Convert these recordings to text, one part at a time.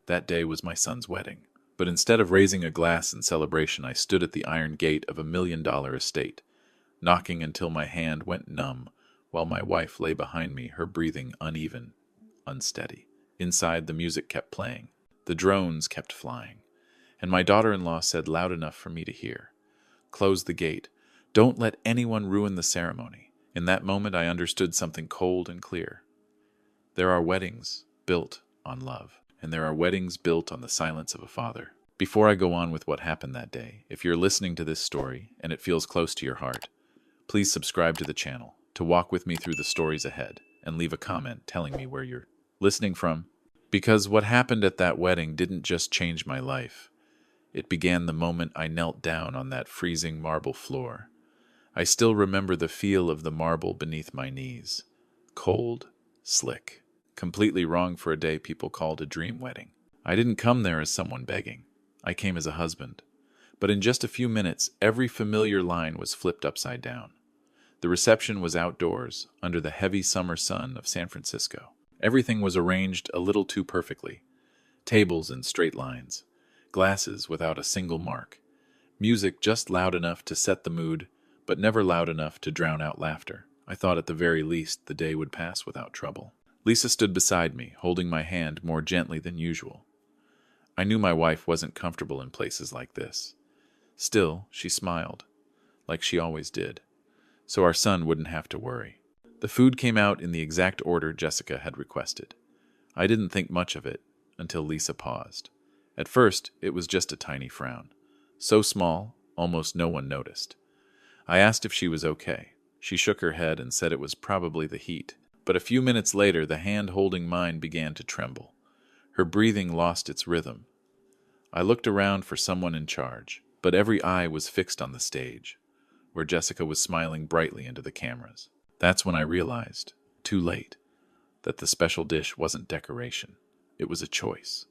That day was my son's wedding. But instead of raising a glass in celebration, I stood at the iron gate of $1 million estate, knocking until my hand went numb, while my wife lay behind me, her breathing uneven, unsteady. Inside, the music kept playing. The drones kept flying. And my daughter-in-law said loud enough for me to hear, "Close the gate. Don't let anyone ruin the ceremony." In that moment, I understood something cold and clear. There are weddings built on love, and there are weddings built on the silence of a father. Before I go on with what happened that day, if you're listening to this story and it feels close to your heart, please subscribe to the channel to walk with me through the stories ahead, and leave a comment telling me where you're listening from. Because what happened at that wedding didn't just change my life. It began the moment I knelt down on that freezing marble floor. I still remember the feel of the marble beneath my knees. Cold, slick, completely wrong for a day people called a dream wedding. I didn't come there as someone begging. I came as a husband. But in just a few minutes, every familiar line was flipped upside down. The reception was outdoors, under the heavy summer sun of San Francisco. Everything was arranged a little too perfectly. Tables in straight lines, glasses without a single mark, music just loud enough to set the mood, but never loud enough to drown out laughter. I thought at the very least the day would pass without trouble. Lisa stood beside me, holding my hand more gently than usual. I knew my wife wasn't comfortable in places like this. Still, she smiled, like she always did, so our son wouldn't have to worry. The food came out in the exact order Jessica had requested. I didn't think much of it until Lisa paused. At first, it was just a tiny frown. So small, almost no one noticed. I asked if she was okay. She shook her head and said it was probably the heat. But a few minutes later, the hand holding mine began to tremble. Her breathing lost its rhythm. I looked around for someone in charge, but every eye was fixed on the stage, where Jessica was smiling brightly into the cameras. That's when I realized, too late, that the special dish wasn't decoration. It was a choice.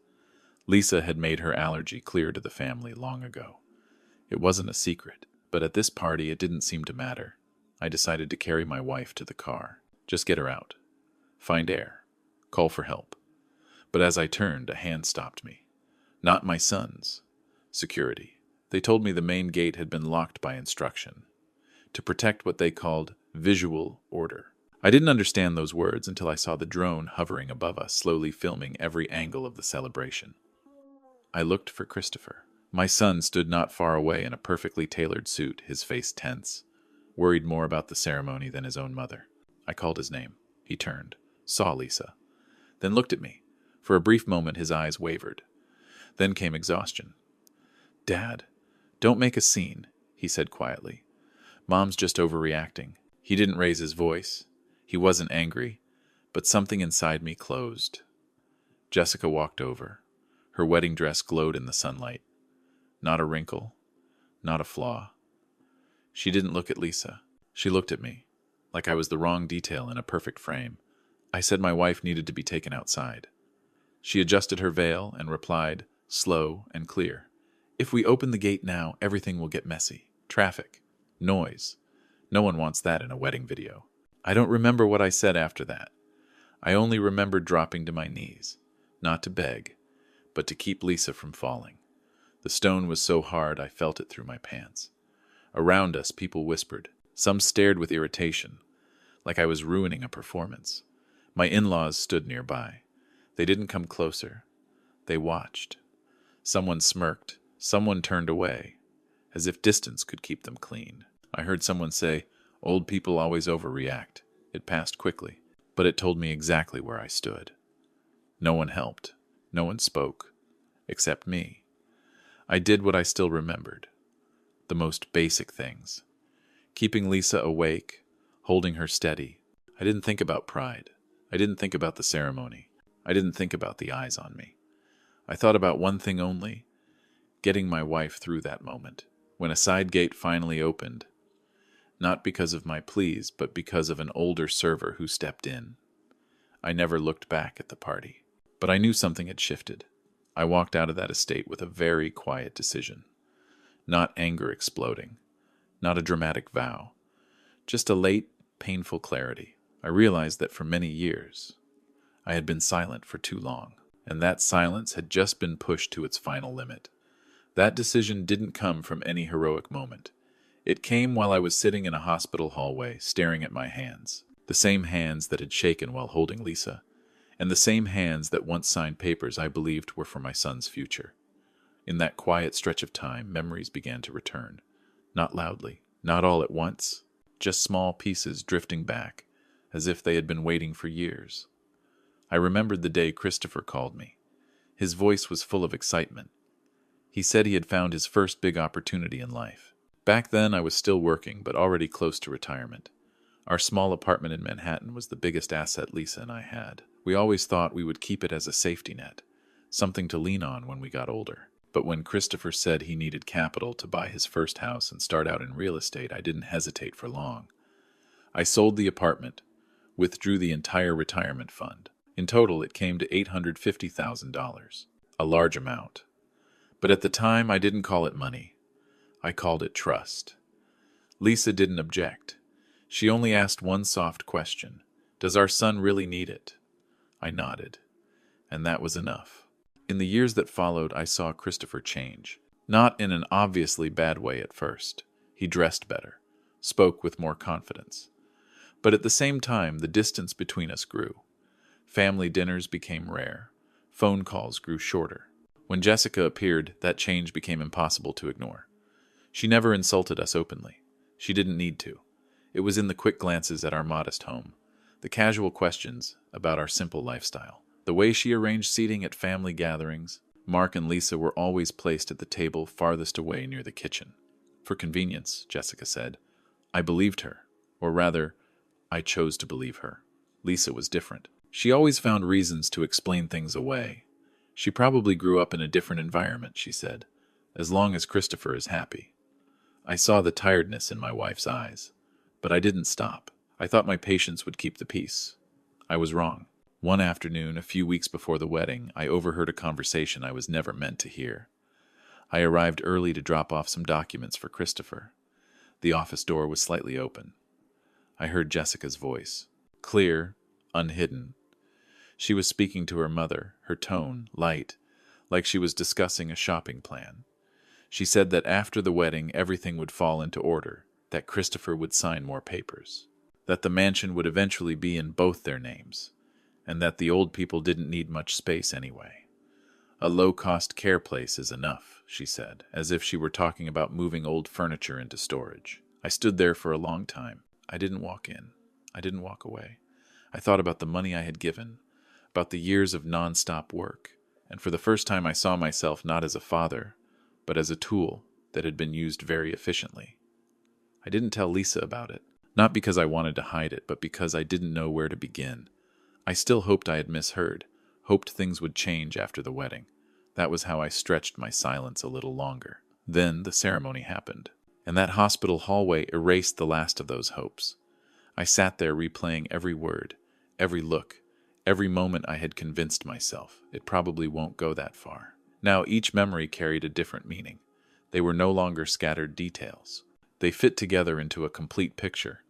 Lisa had made her allergy clear to the family long ago. It wasn't a secret, but at this party it didn't seem to matter. I decided to carry my wife to the car. Just get her out. Find air. Call for help. But as I turned, a hand stopped me. Not my son's. Security. They told me the main gate had been locked by instruction, to protect what they called visual order. I didn't understand those words until I saw the drone hovering above us, slowly filming every angle of the celebration. I looked for Christopher. My son stood not far away in a perfectly tailored suit, his face tense, worried more about the ceremony than his own mother. I called his name. He turned, saw Lisa, then looked at me. For a brief moment, his eyes wavered. Then came exhaustion. "Dad, don't make a scene," he said quietly. "Mom's just overreacting." He didn't raise his voice. He wasn't angry, but something inside me closed. Jessica walked over. Her wedding dress glowed in the sunlight. Not a wrinkle, not a flaw. She didn't look at Lisa. She looked at me, like I was the wrong detail in a perfect frame. I said my wife needed to be taken outside. She adjusted her veil and replied, slow and clear, "If we open the gate now, everything will get messy. Traffic. Noise. No one wants that in a wedding video." I don't remember what I said after that. I only remember dropping to my knees, not to beg, but to keep Lisa from falling. The stone was so hard I felt it through my pants. Around us, people whispered. Some stared with irritation, like I was ruining a performance. My in-laws stood nearby. They didn't come closer. They watched. Someone smirked. Someone turned away, as if distance could keep them clean. I heard someone say, "Old people always overreact." It passed quickly, but it told me exactly where I stood. No one helped. No one spoke, except me. I did what I still remembered. The most basic things. Keeping Lisa awake, holding her steady. I didn't think about pride. I didn't think about the ceremony. I didn't think about the eyes on me. I thought about one thing only, getting my wife through that moment. When a side gate finally opened, not because of my pleas, but because of an older server who stepped in. I never looked back at the party. But I knew something had shifted. I walked out of that estate with a very quiet decision. Not anger exploding. Not a dramatic vow. Just a late, painful clarity. I realized that for many years, I had been silent for too long. and that silence had just been pushed to its final limit. That decision didn't come from any heroic moment. It came while I was sitting in a hospital hallway, staring at my hands. The same hands that had shaken while holding Lisa, and the same hands that once signed papers I believed were for my son's future. In that quiet stretch of time, memories began to return. Not loudly, not all at once, just small pieces drifting back, as if they had been waiting for years. I remembered the day Christopher called me. His voice was full of excitement. He said he had found his first big opportunity in life. Back then I was still working, but already close to retirement. Our small apartment in Manhattan was the biggest asset Lisa and I had. We always thought we would keep it as a safety net, something to lean on when we got older. But when Christopher said he needed capital to buy his first house and start out in real estate, I didn't hesitate for long. I sold the apartment, withdrew the entire retirement fund. In total, it came to $850,000, a large amount. But at the time, I didn't call it money. I called it trust. Lisa didn't object. She only asked one soft question. Does our son really need it? I nodded, and that was enough. In the years that followed, I saw Christopher change. Not in an obviously bad way at first. He dressed better, spoke with more confidence. But at the same time, the distance between us grew. Family dinners became rare. Phone calls grew shorter. When Jessica appeared, that change became impossible to ignore. She never insulted us openly. She didn't need to. It was in the quick glances at our modest home, the casual questions about our simple lifestyle, the way she arranged seating at family gatherings. Mark and Lisa were always placed at the table farthest away near the kitchen. For convenience, Jessica said. I believed her, or rather, I chose to believe her. Lisa was different. She always found reasons to explain things away. She probably grew up in a different environment, she said, as long as Christopher is happy. I saw the tiredness in my wife's eyes, but I didn't stop. I thought my patience would keep the peace. I was wrong. One afternoon, a few weeks before the wedding, I overheard a conversation I was never meant to hear. I arrived early to drop off some documents for Christopher. The office door was slightly open. I heard Jessica's voice, clear, unhidden. She was speaking to her mother, her tone light, like she was discussing a shopping plan. She said that after the wedding everything would fall into order, that Christopher would sign more papers, that the mansion would eventually be in both their names, and that the old people didn't need much space anyway. A low-cost care place is enough, she said, as if she were talking about moving old furniture into storage. I stood there for a long time. I didn't walk in. I didn't walk away. I thought about the money I had given, about the years of non-stop work, and for the first time I saw myself not as a father, but as a tool that had been used very efficiently. I didn't tell Lisa about it, not because I wanted to hide it, but because I didn't know where to begin. I still hoped I had misheard, hoped things would change after the wedding. That was how I stretched my silence a little longer. Then the ceremony happened, and that hospital hallway erased the last of those hopes. I sat there replaying every word, every look, every moment I had convinced myself it probably won't go that far. Now each memory carried a different meaning. They were no longer scattered details. They fit together into a complete picture,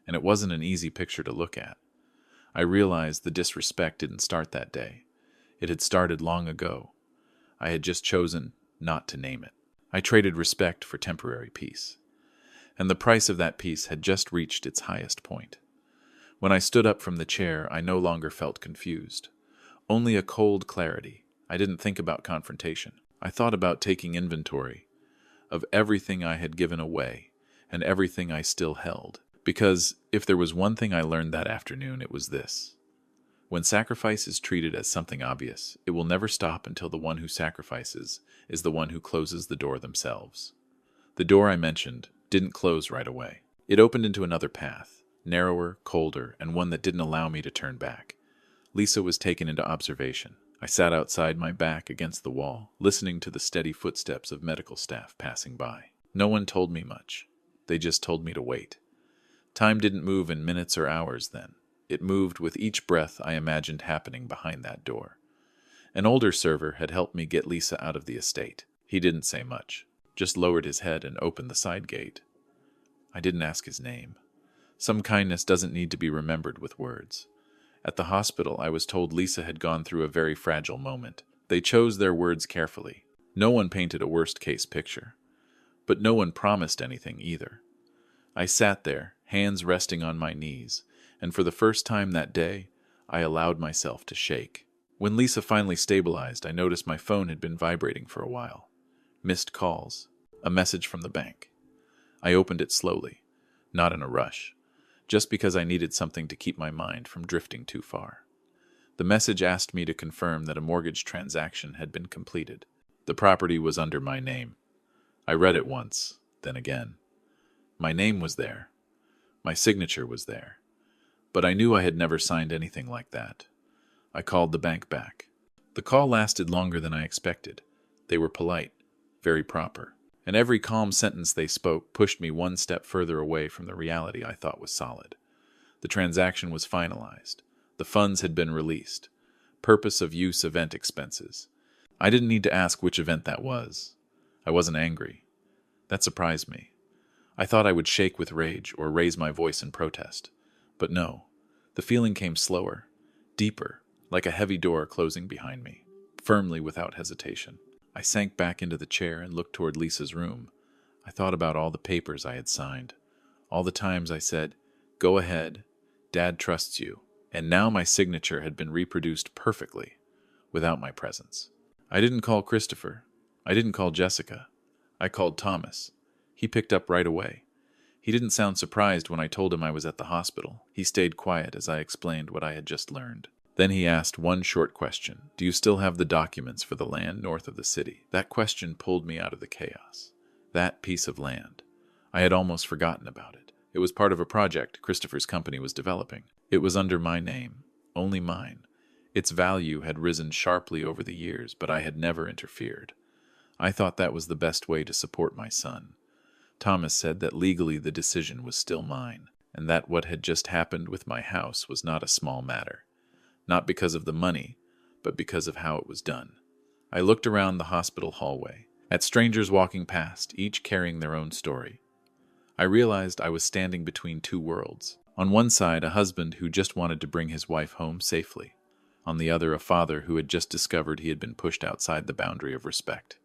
and it wasn't an easy picture to look at. I realized the disrespect didn't start that day. It had started long ago. I had just chosen not to name it. I traded respect for temporary peace, and the price of that peace had just reached its highest point. When I stood up from the chair, I no longer felt confused. Only a cold clarity. I didn't think about confrontation. I thought about taking inventory of everything I had given away and everything I still held. Because if there was one thing I learned that afternoon, it was this. When sacrifice is treated as something obvious, it will never stop until the one who sacrifices is the one who closes the door themselves. The door I mentioned didn't close right away. It opened into another path, narrower, colder, and one that didn't allow me to turn back. Lisa was taken into observation. I sat outside, my back against the wall, listening to the steady footsteps of medical staff passing by. No one told me much. They just told me to wait. Time didn't move in minutes or hours then. It moved with each breath I imagined happening behind that door. An older server had helped me get Lisa out of the estate. He didn't say much, just lowered his head and opened the side gate. I didn't ask his name. Some kindness doesn't need to be remembered with words. At the hospital, I was told Lisa had gone through a very fragile moment. They chose their words carefully. No one painted a worst-case picture, but no one promised anything either. I sat there, hands resting on my knees, and for the first time that day, I allowed myself to shake. When Lisa finally stabilized, I noticed my phone had been vibrating for a while. Missed calls. A message from the bank. I opened it slowly, not in a rush, just because I needed something to keep my mind from drifting too far. The message asked me to confirm that a mortgage transaction had been completed. The property was under my name. I read it once, then again. My name was there. My signature was there. But I knew I had never signed anything like that. I called the bank back. The call lasted longer than I expected. They were polite, very proper, and every calm sentence they spoke pushed me one step further away from the reality I thought was solid. The transaction was finalized. The funds had been released. Purpose of use event expenses. I didn't need to ask which event that was. I wasn't angry. That surprised me. I thought I would shake with rage or raise my voice in protest. But no, the feeling came slower, deeper, like a heavy door closing behind me, firmly without hesitation. I sank back into the chair and looked toward Lisa's room. I thought about all the papers I had signed, all the times I said, "Go ahead, Dad trusts you," and now my signature had been reproduced perfectly, without my presence. I didn't call Christopher. I didn't call Jessica. I called Thomas. He picked up right away. He didn't sound surprised when I told him I was at the hospital. He stayed quiet as I explained what I had just learned. Then he asked one short question. "Do you still have the documents for the land north of the city?" That question pulled me out of the chaos. That piece of land. I had almost forgotten about it. It was part of a project Christopher's company was developing. It was under my name, only mine. Its value had risen sharply over the years, but I had never interfered. I thought that was the best way to support my son. Thomas said that legally the decision was still mine, and that what had just happened with my house was not a small matter. Not because of the money, but because of how it was done. I looked around the hospital hallway, at strangers walking past, each carrying their own story. I realized I was standing between two worlds. On one side, a husband who just wanted to bring his wife home safely. On the other, a father who had just discovered he had been pushed outside the boundary of respect.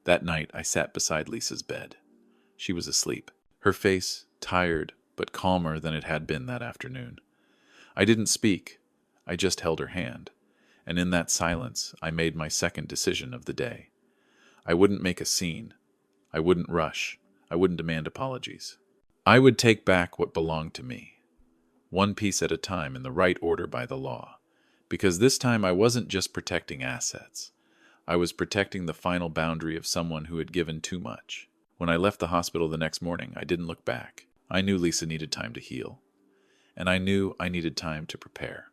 That night, I sat beside Lisa's bed. She was asleep, her face tired but calmer than it had been that afternoon. I didn't speak. I just held her hand, and in that silence I made my second decision of the day. I wouldn't make a scene. I wouldn't rush. I wouldn't demand apologies. I would take back what belonged to me, one piece at a time in the right order by the law, because this time I wasn't just protecting assets. I was protecting the final boundary of someone who had given too much. When I left the hospital the next morning, I didn't look back. I knew Lisa needed time to heal, and I knew I needed time to prepare.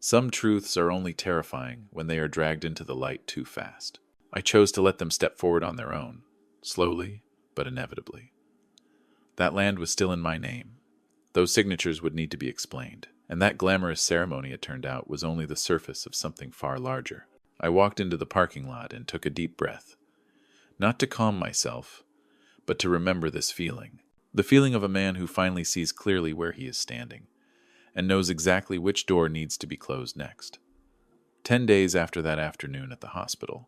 Some truths are only terrifying when they are dragged into the light too fast. I chose to let them step forward on their own, slowly but inevitably. That land was still in my name. Those signatures would need to be explained, and that glamorous ceremony, it turned out, was only the surface of something far larger. I walked into the parking lot and took a deep breath. Not to calm myself, but to remember this feeling. The feeling of a man who finally sees clearly where he is standing, and knows exactly which door needs to be closed next. 10 days after that afternoon at the hospital,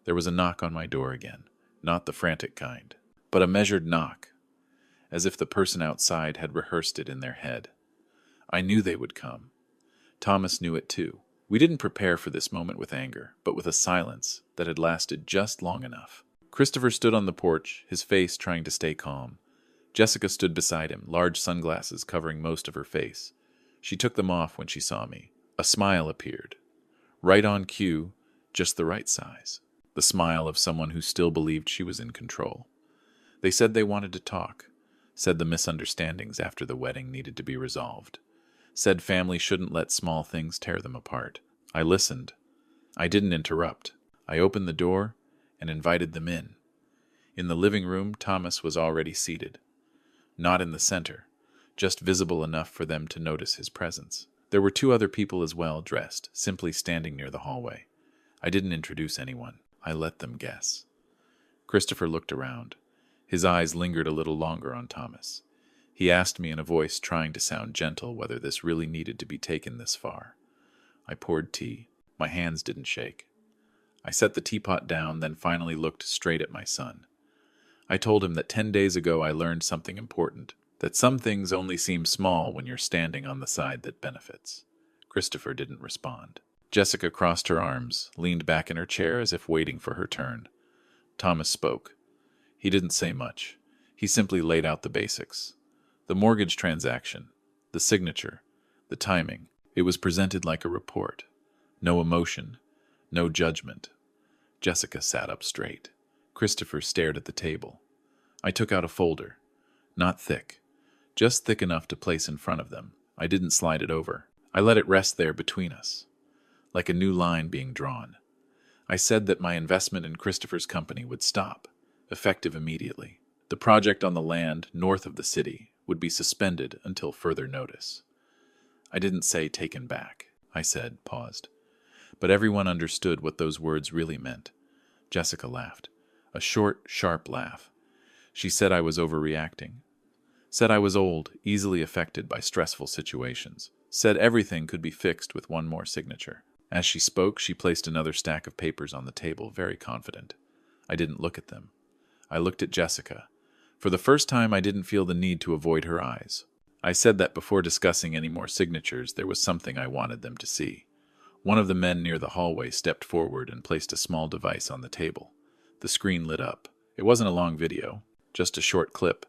there was a knock on my door again, not the frantic kind, but a measured knock, as if the person outside had rehearsed it in their head. I knew they would come. Thomas knew it too. We didn't prepare for this moment with anger, but with a silence that had lasted just long enough. Christopher stood on the porch, his face trying to stay calm. Jessica stood beside him, large sunglasses covering most of her face. She took them off when she saw me. A smile appeared. Right on cue, just the right size. The smile of someone who still believed she was in control. They said they wanted to talk. Said the misunderstandings after the wedding needed to be resolved. Said family shouldn't let small things tear them apart. I listened. I didn't interrupt. I opened the door and invited them in. In the living room, Thomas was already seated. Not in the center, just visible enough for them to notice his presence. There were 2 other people as well, dressed, simply standing near the hallway. I didn't introduce anyone. I let them guess. Christopher looked around. His eyes lingered a little longer on Thomas. He asked me in a voice trying to sound gentle whether this really needed to be taken this far. I poured tea. My hands didn't shake. I set the teapot down, then finally looked straight at my son. I told him that 10 days ago I learned something important, that some things only seem small when you're standing on the side that benefits. Christopher didn't respond. Jessica crossed her arms, leaned back in her chair as if waiting for her turn. Thomas spoke. He didn't say much. He simply laid out the basics. The mortgage transaction, the signature, the timing. It was presented like a report. No emotion, no judgment. Jessica sat up straight. Christopher stared at the table. I took out a folder. Not thick. Just thick enough to place in front of them. I didn't slide it over. I let it rest there between us, like a new line being drawn. I said that my investment in Christopher's company would stop, effective immediately. The project on the land north of the city would be suspended until further notice. I didn't say taken back. I said, paused. But everyone understood what those words really meant. Jessica laughed. A short, sharp laugh. She said I was overreacting. Said I was old, easily affected by stressful situations. Said everything could be fixed with one more signature. As she spoke, she placed another stack of papers on the table, very confident. I didn't look at them. I looked at Jessica. For the first time, I didn't feel the need to avoid her eyes. I said that before discussing any more signatures, there was something I wanted them to see. One of the men near the hallway stepped forward and placed a small device on the table. The screen lit up. It wasn't a long video, just a short clip,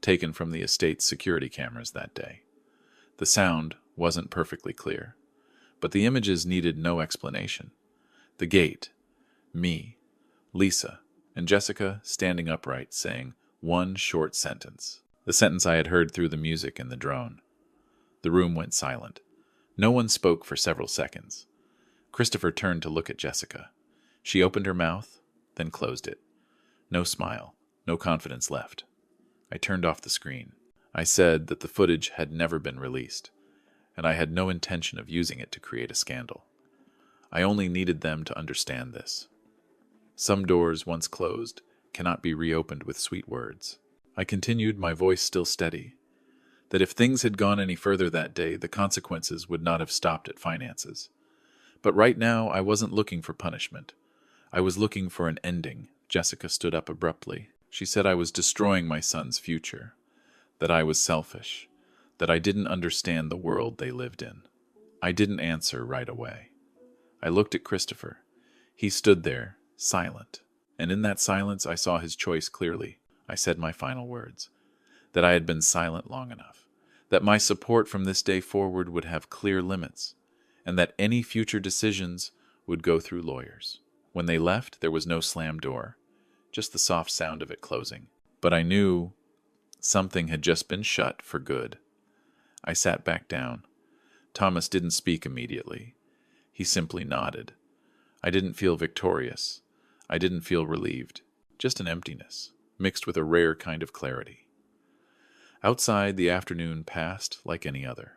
taken from the estate's security cameras that day. The sound wasn't perfectly clear, but the images needed no explanation. The gate, me, Lisa, and Jessica standing upright, saying one short sentence. The sentence I had heard through the music and the drone. The room went silent. No one spoke for several seconds. Christopher turned to look at Jessica. She opened her mouth, then closed it. No smile, no confidence left. I turned off the screen. I said that the footage had never been released, and I had no intention of using it to create a scandal. I only needed them to understand this. Some doors, once closed, cannot be reopened with sweet words. I continued, my voice still steady, that if things had gone any further that day, the consequences would not have stopped at finances. But right now, I wasn't looking for punishment. I was looking for an ending. Jessica stood up abruptly. She said I was destroying my son's future, that I was selfish, that I didn't understand the world they lived in. I didn't answer right away. I looked at Christopher. He stood there, silent, and in that silence I saw his choice clearly. I said my final words, that I had been silent long enough, that my support from this day forward would have clear limits, and that any future decisions would go through lawyers. When they left, there was no slammed door, just the soft sound of it closing. But I knew something had just been shut for good. I sat back down. Thomas didn't speak immediately. He simply nodded. I didn't feel victorious. I didn't feel relieved. Just an emptiness, mixed with a rare kind of clarity. Outside, the afternoon passed like any other.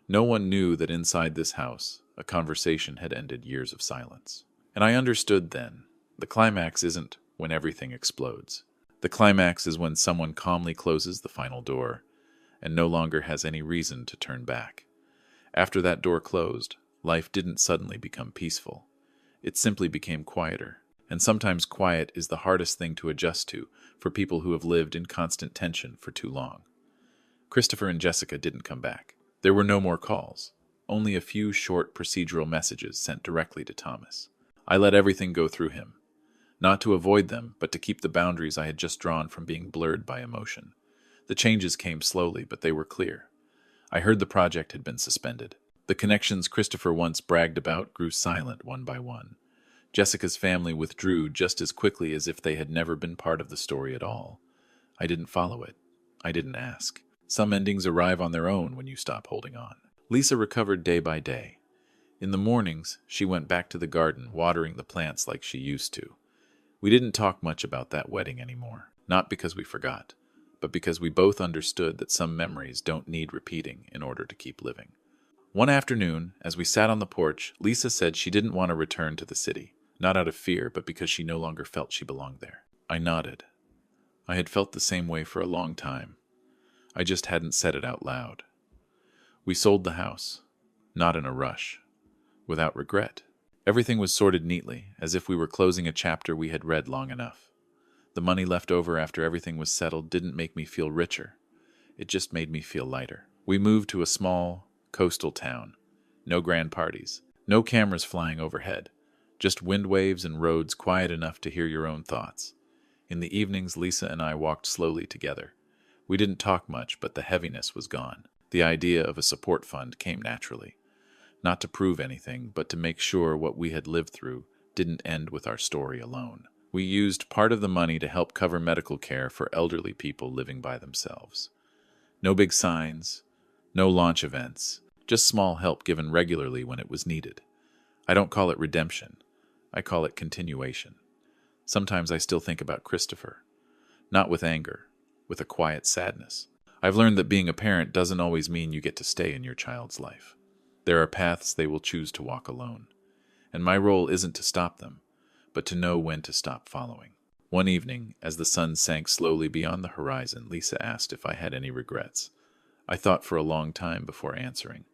No one knew that inside this house, a conversation had ended years of silence. And I understood then, the climax isn't when everything explodes. The climax is when someone calmly closes the final door and no longer has any reason to turn back. After that door closed, life didn't suddenly become peaceful. It simply became quieter. And sometimes quiet is the hardest thing to adjust to for people who have lived in constant tension for too long. Christopher and Jessica didn't come back. There were no more calls, only a few short procedural messages sent directly to Thomas. I let everything go through him, not to avoid them, but to keep the boundaries I had just drawn from being blurred by emotion. The changes came slowly, but they were clear. I heard the project had been suspended. The connections Christopher once bragged about grew silent one by one. Jessica's family withdrew just as quickly as if they had never been part of the story at all. I didn't follow it. I didn't ask. Some endings arrive on their own when you stop holding on. Lisa recovered day by day. In the mornings, she went back to the garden, watering the plants like she used to. We didn't talk much about that wedding anymore, not because we forgot, but because we both understood that some memories don't need repeating in order to keep living. One afternoon, as we sat on the porch, Lisa said she didn't want to return to the city, not out of fear, but because she no longer felt she belonged there. I nodded. I had felt the same way for a long time. I just hadn't said it out loud. We sold the house, not in a rush, without regret. Everything was sorted neatly, as if we were closing a chapter we had read long enough. The money left over after everything was settled didn't make me feel richer. It just made me feel lighter. We moved to a small, coastal town. No grand parties. No cameras flying overhead. Just wind waves and roads quiet enough to hear your own thoughts. In the evenings, Lisa and I walked slowly together. We didn't talk much, but the heaviness was gone. The idea of a support fund came naturally. Not to prove anything, but to make sure what we had lived through didn't end with our story alone. We used part of the money to help cover medical care for elderly people living by themselves. No big signs, no launch events, just small help given regularly when it was needed. I don't call it redemption. I call it continuation. Sometimes I still think about Christopher. Not with anger, with a quiet sadness. I've learned that being a parent doesn't always mean you get to stay in your child's life. There are paths they will choose to walk alone. And my role isn't to stop them, but to know when to stop following. One evening, as the sun sank slowly beyond the horizon, Lisa asked if I had any regrets. I thought for a long time before answering.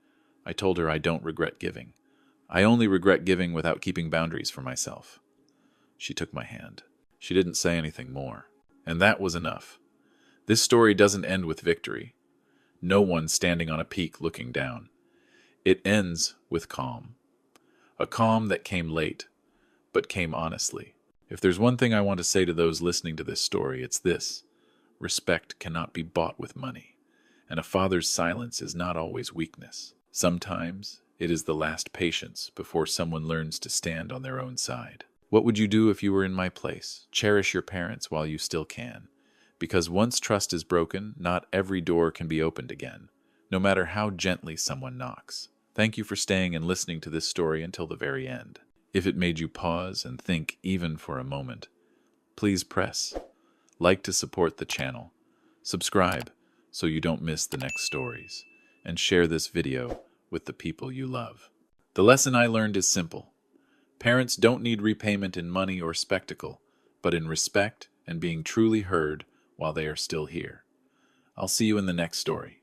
I told her I don't regret giving. I only regret giving without keeping boundaries for myself. She took my hand. She didn't say anything more. And that was enough. This story doesn't end with victory. No one standing on a peak looking down. It ends with calm. A calm that came late, but came honestly. If there's one thing I want to say to those listening to this story, it's this. Respect cannot be bought with money, and a father's silence is not always weakness. Sometimes it is the last patience before someone learns to stand on their own side. What would you do if you were in my place? Cherish your parents while you still can. Because once trust is broken, not every door can be opened again, no matter how gently someone knocks. Thank you for staying and listening to this story until the very end. If it made you pause and think even for a moment, please press like to support the channel, subscribe so you don't miss the next stories, and share this video with the people you love. The lesson I learned is simple. Parents don't need repayment in money or spectacle, but in respect and being truly heard while they are still here. I'll see you in the next story.